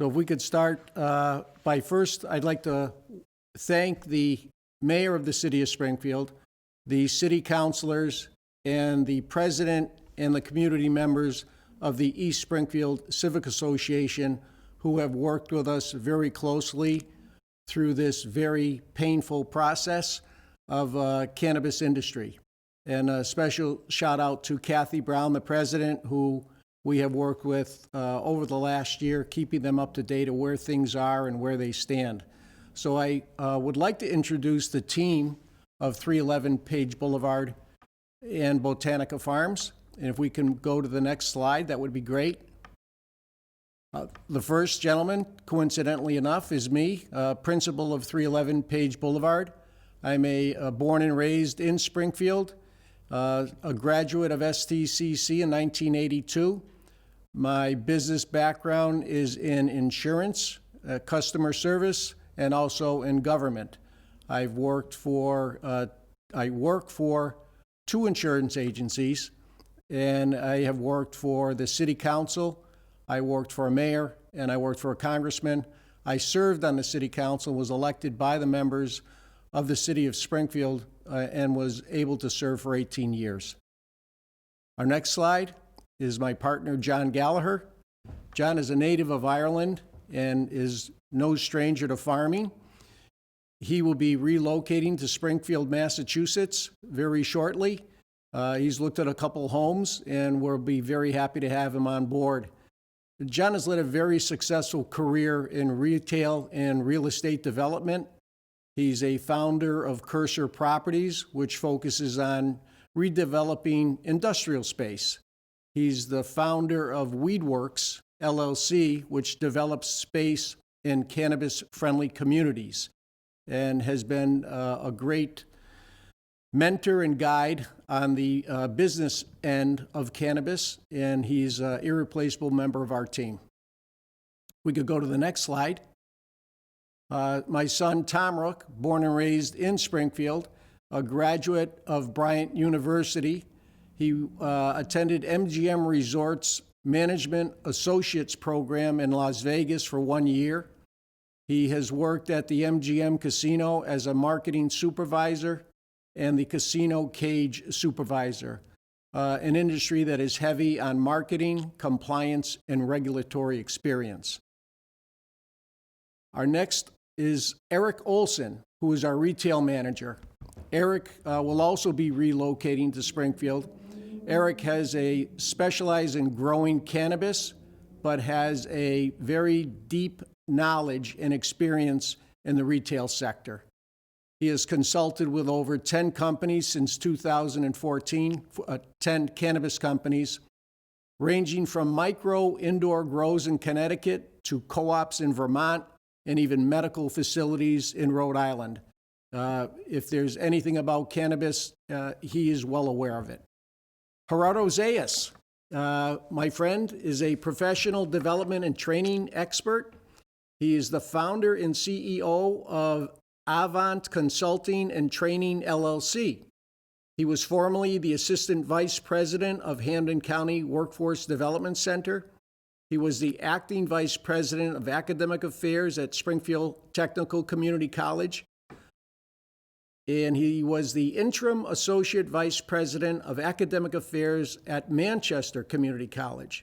So if we could start by first, I'd like to thank the mayor of the city of Springfield, the city councilors, and the president and the community members of the East Springfield Civic Association who have worked with us very closely through this very painful process of cannabis industry. And a special shout out to Kathy Brown, the president, who we have worked with over the last year, keeping them up to date of where things are and where they stand. So I would like to introduce the team of 311 Page Boulevard and Botanica Farms. And if we can go to the next slide, that would be great. The first gentleman, coincidentally enough, is me, principal of 311 Page Boulevard. I'm born and raised in Springfield, a graduate of STCC in 1982. My business background is in insurance, customer service, and also in government. I work for 2 insurance agencies, and I have worked for the city council, I worked for a mayor, and I worked for a congressman. I served on the city council, was elected by the members of the city of Springfield, and was able to serve for 18 years. Our next slide is my partner, John Gallagher. John is a native of Ireland and is no stranger to farming. He will be relocating to Springfield, Massachusetts very shortly. He's looked at a couple homes, and we'll be very happy to have him on board. John has led a very successful career in retail and real estate development. He's a founder of Cursor Properties, which focuses on redeveloping industrial space. He's the founder of Weedworks, LLC, which develops space in cannabis-friendly communities, and has been a great mentor and guide on the business end of cannabis, and he's an irreplaceable member of our team. We could go to the next slide. My son, Tom Rook, born and raised in Springfield, a graduate of Bryant University. He attended MGM Resorts Management Associates program in Las Vegas for 1 year. He has worked at the MGM Casino as a marketing supervisor and the casino cage supervisor, an industry that is heavy on marketing, compliance, and regulatory experience. Our next is Eric Olson, who is our retail manager. Eric will also be relocating to Springfield. Eric has specialized in growing cannabis, but has a very deep knowledge and experience in the retail sector. He has consulted with over 10 companies since 2014, 10 cannabis companies, ranging from micro indoor grows in Connecticut to co-ops in Vermont and even medical facilities in Rhode Island. If there's anything about cannabis, he is well aware of it. Gerardo Zayas, my friend, is a professional development and training expert. He is the founder and CEO of Avant Consulting and Training, LLC. He was formerly the Assistant Vice President of Hampden County Workforce Development Center. He was the Acting Vice President of Academic Affairs at Springfield Technical Community College. And he was the Interim Associate Vice President of Academic Affairs at Manchester Community College.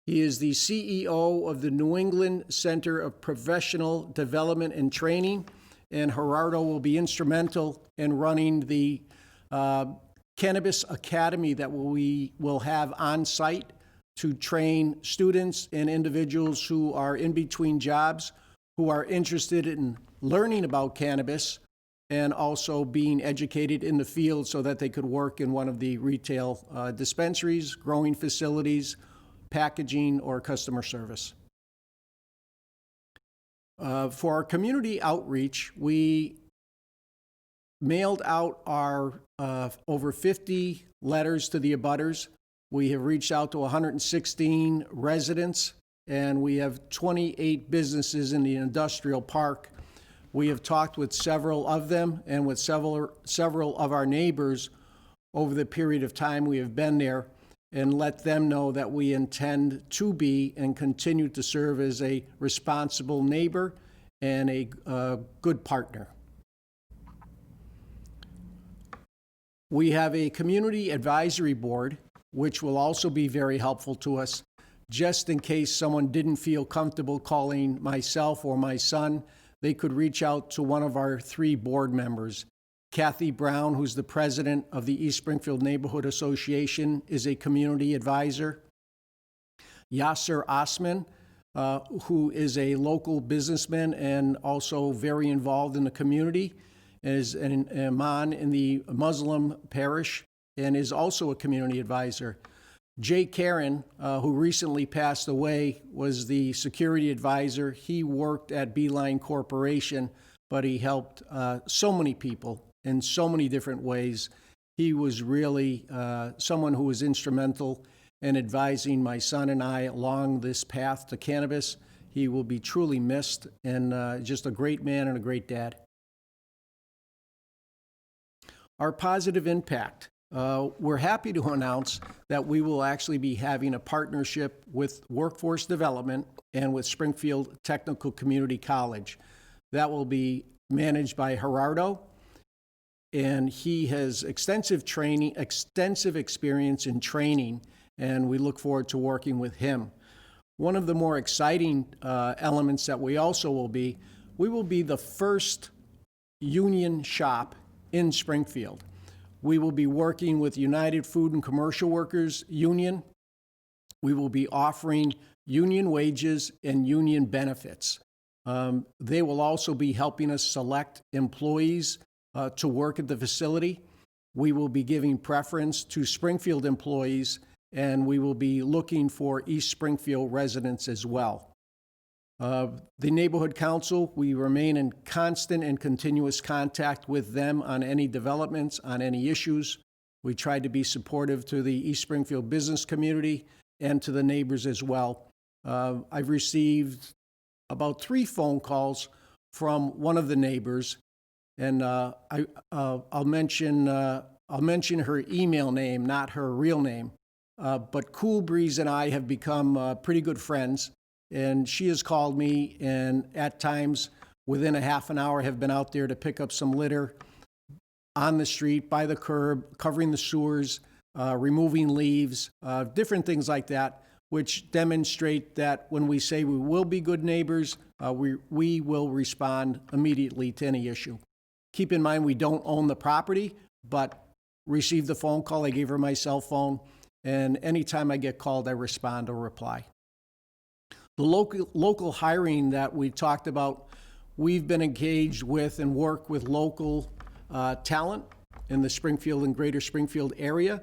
He is the CEO of the New England Center of Professional Development and Training, and Gerardo will be instrumental in running the Cannabis Academy that we will have on site to train students and individuals who are in between jobs, who are interested in learning about cannabis and also being educated in the field so that they could work in one of the retail dispensaries, growing facilities, packaging, or customer service. For our community outreach, we mailed out our over 50 letters to the abutters. We have reached out to 116 residents, and we have 28 businesses in the industrial park. We have talked with several of them and with several of our neighbors over the period of time we have been there. and let them know that we intend to be and continue to serve as a responsible neighbor and a good partner. We have a community advisory board, which will also be very helpful to us, just in case someone didn't feel comfortable calling myself or my son. They could reach out to one of our 3 board members. Kathy Brown, who's the president of the East Springfield Neighborhood Association, is a community advisor. Yasser Osman, who is a local businessman and also very involved in the community, is an imam in the Muslim parish and is also a community advisor. Jay Karen, who recently passed away, was the security advisor. He worked at Beeline Corporation, but he helped so many people in so many different ways. He was really someone who was instrumental in advising my son and I along this path to cannabis. He will be truly missed, and just a great man and a great dad. Our positive impact. We're happy to announce that we will actually be having a partnership with Workforce Development and with Springfield Technical Community College. That will be managed by Gerardo, and he has extensive experience in training, and we look forward to working with him. One of the more exciting elements that we will be the first union shop in Springfield. We will be working with United Food and Commercial Workers Union. We will be offering union wages and union benefits. They will also be helping us select employees to work at the facility. We will be giving preference to Springfield employees, and we will be looking for East Springfield residents as well. The Neighborhood Council, we remain in constant and continuous contact with them on any developments, on any issues. We try to be supportive to the East Springfield business community and to the neighbors as well. I've received about 3 phone calls from one of the neighbors, and I'll mention her email name, not her real name. But Cool Breeze and I have become pretty good friends. And she has called me, and at times, within a half an hour, have been out there to pick up some litter on the street, by the curb, covering the sewers, removing leaves, different things like that, which demonstrate that when we say we will be good neighbors, we will respond immediately to any issue. Keep in mind, we don't own the property, but received the phone call. I gave her my cell phone, and anytime I get called, I respond or reply. The local hiring that we talked about, we've been engaged with and work with local talent in the Springfield and Greater Springfield area,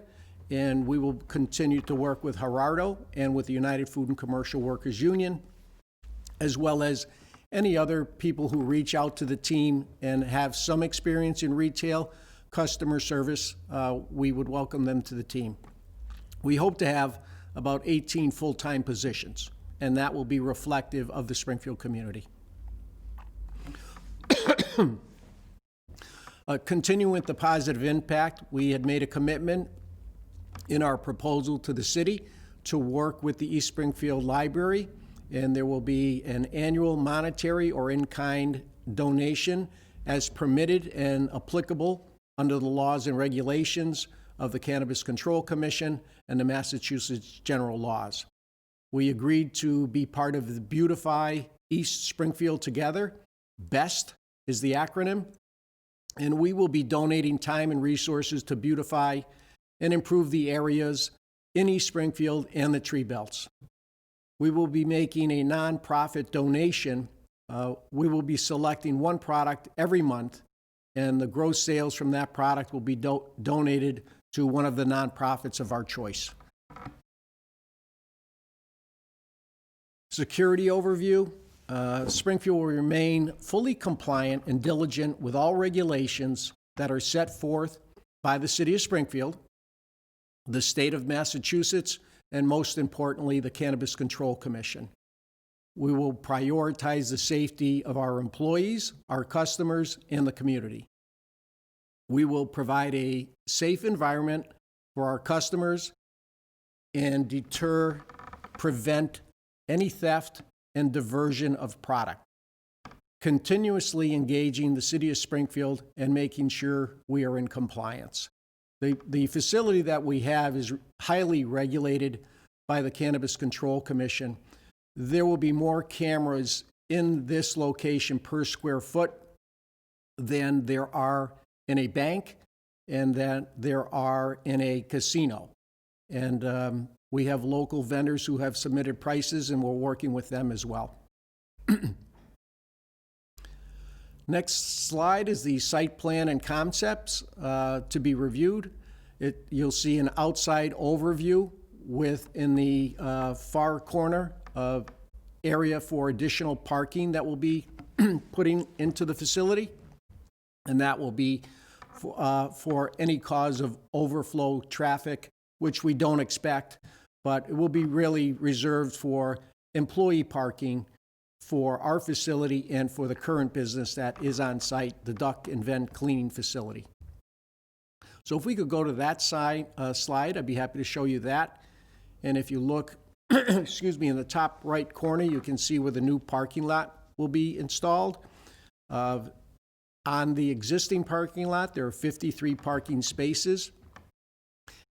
and we will continue to work with Gerardo and with the United Food and Commercial Workers Union, as well as any other people who reach out to the team and have some experience in retail, customer service. We would welcome them to the team. We hope to have about 18 full-time positions, and that will be reflective of the Springfield community. Continuing with the positive impact, we had made a commitment in our proposal to the city to work with the East Springfield Library, and there will be an annual monetary or in-kind donation as permitted and applicable under the laws and regulations of the Cannabis Control Commission and the Massachusetts general laws. We agreed to be part of the Beautify East Springfield Together. BEST is the acronym. And we will be donating time and resources to beautify and improve the areas in East Springfield and the tree belts. We will be making a nonprofit donation. We will be selecting one product every month, and the gross sales from that product will be donated to one of the nonprofits of our choice. Security overview. Springfield will remain fully compliant and diligent with all regulations that are set forth by the City of Springfield, the State of Massachusetts, and most importantly, the Cannabis Control Commission. We will prioritize the safety of our employees, our customers, and the community. We will provide a safe environment for our customers and deter, prevent any theft and diversion of product. Continuously engaging the City of Springfield and making sure we are in compliance. The facility that we have is highly regulated by the Cannabis Control Commission. There will be more cameras in this location per square foot than there are in a bank and that there are in a casino. And we have local vendors who have submitted prices, and we're working with them as well. Next slide is the site plan and concepts to be reviewed. You'll see an outside overview in the far corner of area for additional parking that will be putting into the facility. And that will be for any cause of overflow traffic, which we don't expect, but it will be really reserved for employee parking for our facility and for the current business that is on site, the duct and vent cleaning facility. So if we could go to that slide, I'd be happy to show you that. And if you look, excuse me, in the top right corner, you can see where the new parking lot will be installed. On the existing parking lot, there are 53 parking spaces,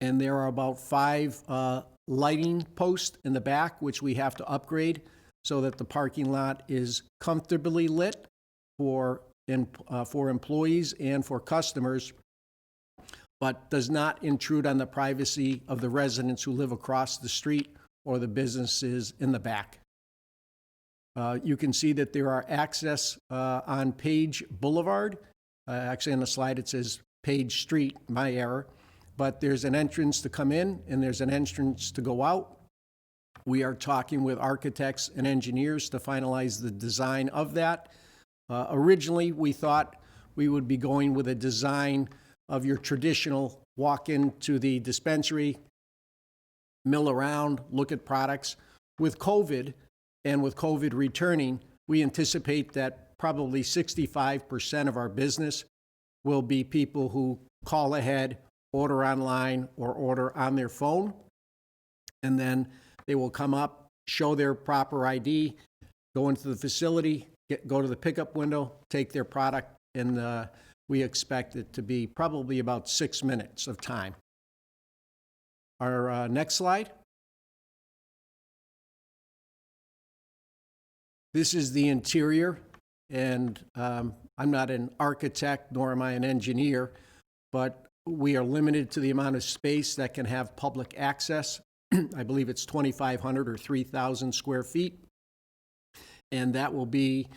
and there are about 5 lighting posts in the back, which we have to upgrade so that the parking lot is comfortably lit for employees and for customers, but does not intrude on the privacy of the residents who live across the street or the businesses in the back. You can see that there are access on Page Boulevard. Actually, on the slide it says Page Street, my error. But there's an entrance to come in and there's an entrance to go out. We are talking with architects and engineers to finalize the design of that. Originally, we thought we would be going with a design of your traditional walk into the dispensary, mill around, look at products. With COVID, and with COVID returning, we anticipate that probably 65% of our business will be people who call ahead, order online, or order on their phone. And then they will come up, show their proper ID, go into the facility, go to the pickup window, take their product, and we expect it to be probably about 6 minutes of time. Our next slide. This is the interior, and I'm not an architect, nor am I an engineer, but we are limited to the amount of space that can have public access. I believe it's 2,500 or 3,000 square feet, and that will be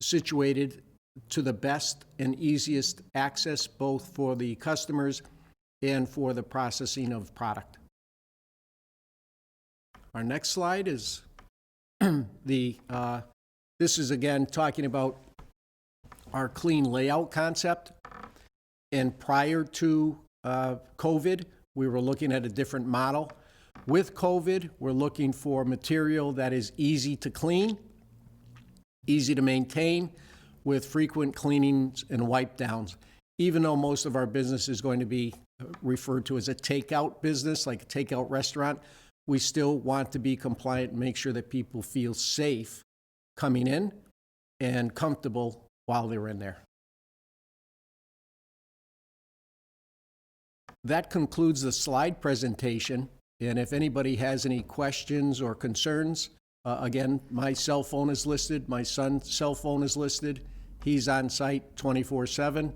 situated to the best and easiest access both for the customers and for the processing of product. Our next slide is this is again talking about our clean layout concept. And prior to COVID, we were looking at a different model. With COVID, we're looking for material that is easy to clean, easy to maintain, with frequent cleanings and wipe downs. Even though most of our business is going to be referred to as a takeout business, like a takeout restaurant, we still want to be compliant and make sure that people feel safe coming in and comfortable while they're in there. That concludes the slide presentation, and if anybody has any questions or concerns, again, my cell phone is listed, my son's cell phone is listed. He's on site 24/7,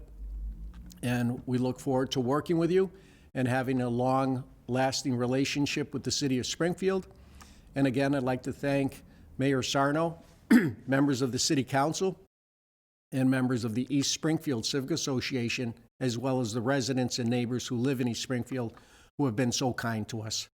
and we look forward to working with you and having a long-lasting relationship with the City of Springfield. And again, I'd like to thank Mayor Sarno, members of the City Council, and members of the East Springfield Civic Association, as well as the residents and neighbors who live in East Springfield who have been so kind to us.